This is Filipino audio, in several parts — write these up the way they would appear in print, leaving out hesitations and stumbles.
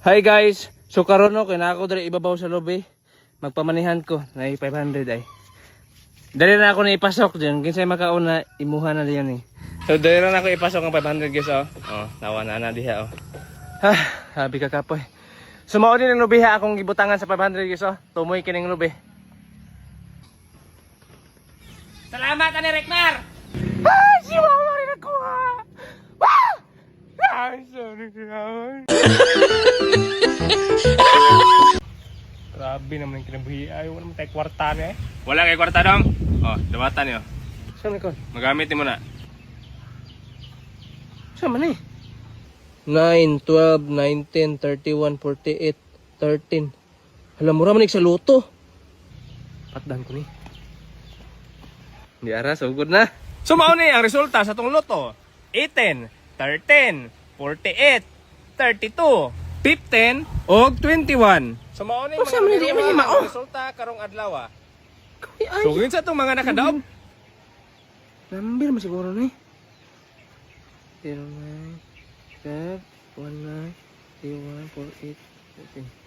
Hi guys, so karon no kay nako diri ibabaw sa lobby. Magpamanihan ko na 500 ay. Dali na ako na ipasok diyan, kinsay makauna imuha na diyan eh. So dali na ako ipasok ang 500 guys oh. Oh, nawa na diha oh. Ha, habi ka kapoy. So mao din ang lubiha akong gibutangan sa 500 guys oh. Tumoy kining lubi. Salamat ani Rekmar. Ah, si mama rin ako ha. Ah! Ay, sorry naman. Grabe naman yung kinabuhi. Ayaw naman tayo kwarta niya eh. Wala kayo kwarta dong? Oh, dawatan niyo. Saan ikaw? Magamit mo na. Saan man eh? 9, 12, 19, 31, 48, 13. Alam mo naman sa luto. Patdan ko ni. Hindi ara, sugod na. So mauni ang resulta sa itong luto. 18, 13, 48, 32, 15, o 21. So mauni ang resulta karong adlaw. So sa itong mga nakadaog. Number mo siguro ni. 09, 12, 19, 31, 48, 14.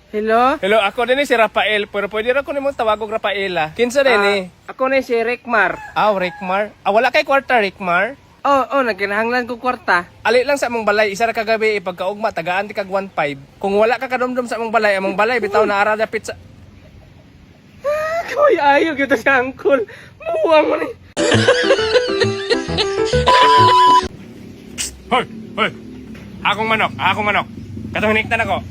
Hello? Hello, ako din si Rafael, pero pwede rin ko nimong tawagog Rafaela. Kinsa din eh? Ako ni si Rekmar. Rekmar? Wala kay kwarta, Rekmar? Oo, nagkinahanglan ko kwarta. Ali lang sa among balay, isa ra kagabi ipagkaugma, tagaan ti kag 1.5. Kung wala ka kadomdom sa among balay bitaw na ara dapit sa... Kuy, ayaw kita sa angkol. Muwang mo ni. Hoy! Akong manok. Katong hiniktan ako.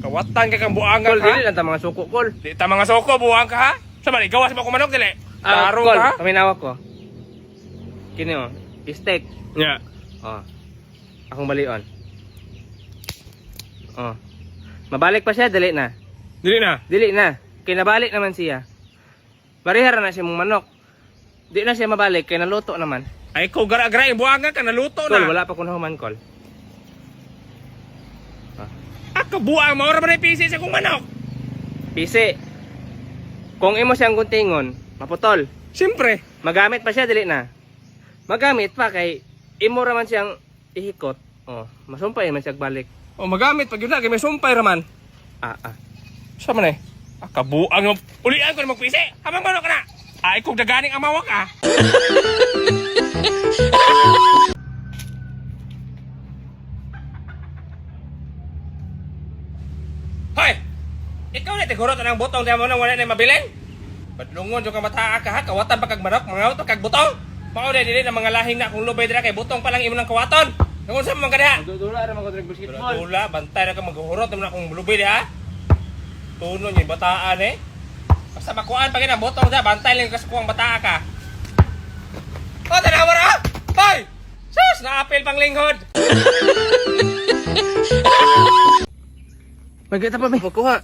Kawatan ka kang buangan ha? Dili lang ta mga suko, Kol. Di ta mga suko, buang ka ha? Sama, gawas mo ko manok, dili? Tarong ka ha? Paminawa ko. Kini o, steak. Yeah. Oh. Akong balion. Oh. Mabalik pa siya, dili na. Dili na. Kinabalik naman siya. Barihara na siya mong manok. Di na siya mabalik, kaya naluto naman. Ay, ko gara-gara, buangan ka, naluto na. Kol, wala pa kung nahuman, Kol. Kabuang, maura ba na pisi sa kong manok? Pisi. Kung imo siyang guntingon, maputol. Siyempre. Magamit pa siya, dili na. Magamit pa, kay imo raman siyang ihikot. Oh, masumpay man siya balik. Oh, magamit, pag yun na, kay may sumpay raman. Siya man eh. Kabuang, ulian ko na magpisi. Habang manok ka na. Ay, kung daganing amawak ah. Hoy! Ikaw na tigurot ng butong diyan mo nang wala na mabilin? Badlungon yung kamataa ka ha? Kawatan pa kag manok, mga auto kag butong? Mao na dili na mga lahing na kung lubay dira kay butong pa lang imo ng kawaton. Ngunsa sa mga kadiha? Dula ra mga drag basketball. Dula, bantay ra ka maghurot naman akong lubay diha. Tunon yung bataan eh. Basta makuan pa gina butong diha, bantay lang kasukuang bataa ka. Oh, tanawa ra! Hoy! Sus, naapil pang linghod. Magkita pa may kukuha.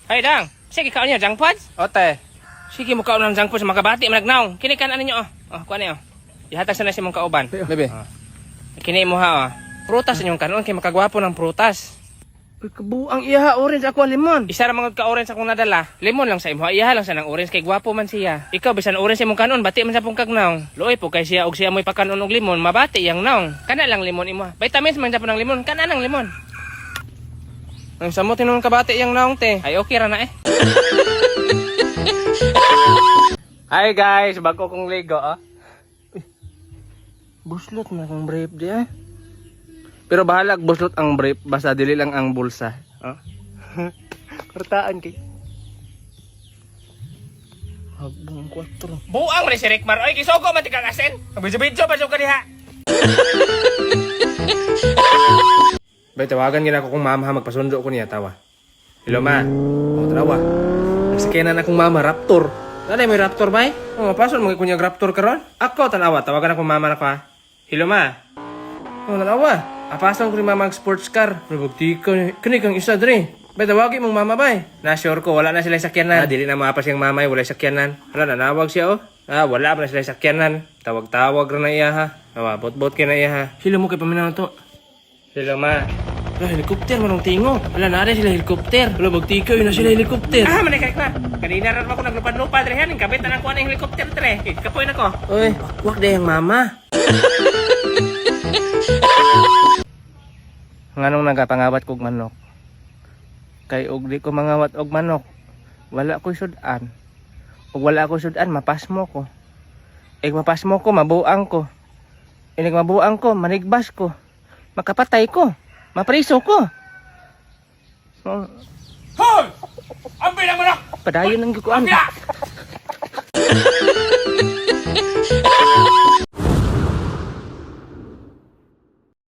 Ay dang, sige kaon niya junk pods? Ote. Sige mo kaon ng junk pods makabati managnaw. Kini kan ano niyo oh. Oh, kuan niyo. Ihatag sa na si mong kauban. Bebe. Kini mo ha oh. Prutas inyong kanon kay makagwapo ng prutas. Kabuang iha orange ako lemon. Isa ra mga ka-orange akong nadala. Lemon lang sa imo. Iha lang sa nang orange kay gwapo man siya. Ikaw bisan orange imong kanon bati man sa pong kagnaw. Luoy po kay siya og siya mo'y pakanon og lemon mabati yang naong. Kana lang lemon imo. Vitamins man sa ng lemon. Kana nang lemon. Ang samot tinong kabati yung naong te. Ay okay ra na eh. Hi guys, bago kong Lego ah. Buslot na kong brief di ah. Pero bahalag buslot ang brief, basta dili lang ang bulsa. Oh. Kortaan kay. Habang 4. Buang man si Rekmar. Oy, kisugo man ti kang asin. Bidyo-bidyo pa ka diha. Bay, tawagan gina ko kung mama ha, magpasundo ko niya, tawa. Hello, ma. O, tawa. Nagsakinan akong mama, Raptor. Nanay, may Raptor, bay? O, pason mo kunyag Raptor karon? Ako, tanawa. Tawagan akong mama na ko, ha. Hello, ma. O, tanawa. Apasan ko ni mama ang sports car. Nabagti ko, kani kang isa, dre. Bay, tawagin mong mama, bay. Na-sure ko, wala na sila sakyanan. Dili na maapas yung mama, wala sakyanan. Wala, nanawag siya, oh. Wala pa na sila sakyanan. Tawag-tawag na iya, ha. Bot-bot ka na iya, ha. Hello mo kay paminaw to. Hello, ma. Helikopter manong tingo. Wala na rin sila helikopter. Wala magtikaw yun na sila helikopter. Manikay ka. Kanina rin ako naglupad-lupad rin. Kapitan ako ng helikopter tre. Kapoy na ko. Uy, wak day ang mama. Nganong nagapangawat kog manok? Kay og di ko mangawat og manok, wala ko'y sudan. Ug wala ko sudan, mapasmo ko. Ig mapasmo ko, mabuang ko. Inig mabuang ko, manigbas ko. Makapatay ko. Mapriso ko. Hoy! Ang bilang mo na! Padayon ang gikuan.